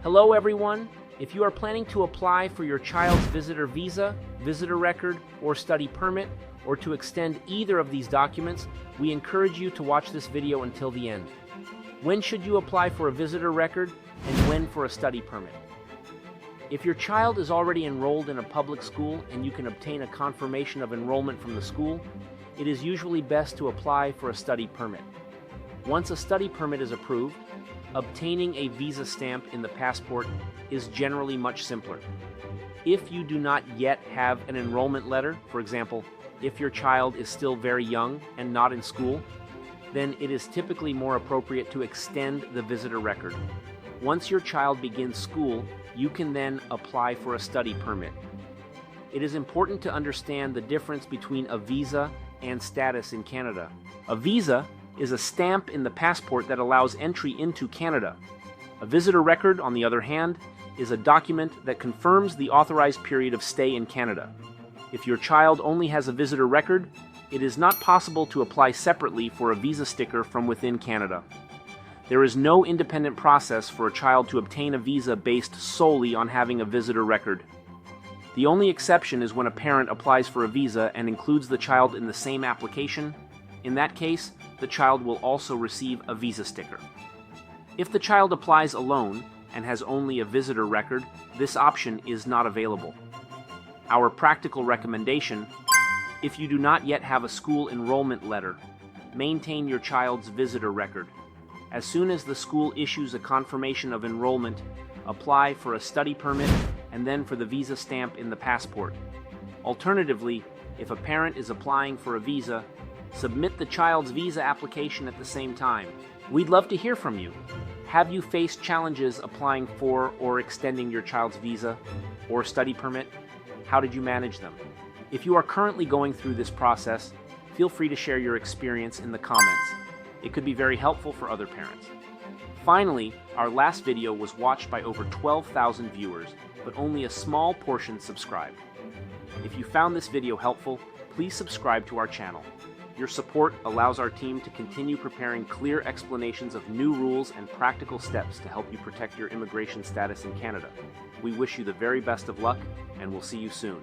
Hello everyone! If you are planning to apply for your child's visitor visa, visitor record, or study permit, or to extend either of these documents, we encourage you to watch this video until the end. When should you apply for a visitor record, and when for a study permit? If your child is already enrolled in a public school and you can obtain a confirmation of enrollment from the school, it is usually best to apply for a study permit. Once a study permit is approved, obtaining a visa stamp in the passport is generally much simpler. If you do not yet have an enrollment letter, for example, if your child is still very young and not in school, then it is typically more appropriate to extend the visitor record. Once your child begins school, you can then apply for a study permit. It is important to understand the difference between a visa and status in Canada. A visa is a stamp in the passport that allows entry into Canada. A visitor record, on the other hand, is a document that confirms the authorized period of stay in Canada. If your child only has a visitor record, it is not possible to apply separately for a visa sticker from within Canada. There is no independent process for a child to obtain a visa based solely on having a visitor record. The only exception is when a parent applies for a visa and includes the child in the same application. In that case, the child will also receive a visa sticker. If the child applies alone and has only a visitor record, this option is not available. Our practical recommendation: if you do not yet have a school enrollment letter, maintain your child's visitor record. As soon as the school issues a confirmation of enrollment, apply for a study permit and then for the visa stamp in the passport. Alternatively, if a parent is applying for a visa, submit the child's visa application at the same time. We'd love to hear from you. Have you faced challenges applying for or extending your child's visa or study permit? How did you manage them? If you are currently going through this process, feel free to share your experience in the comments. It could be very helpful for other parents. Finally, our last video was watched by over 12,000 viewers, but only a small portion subscribed. If you found this video helpful, please subscribe to our channel. Your support allows our team to continue preparing clear explanations of new rules and practical steps to help you protect your immigration status in Canada. We wish you the very best of luck, and we'll see you soon.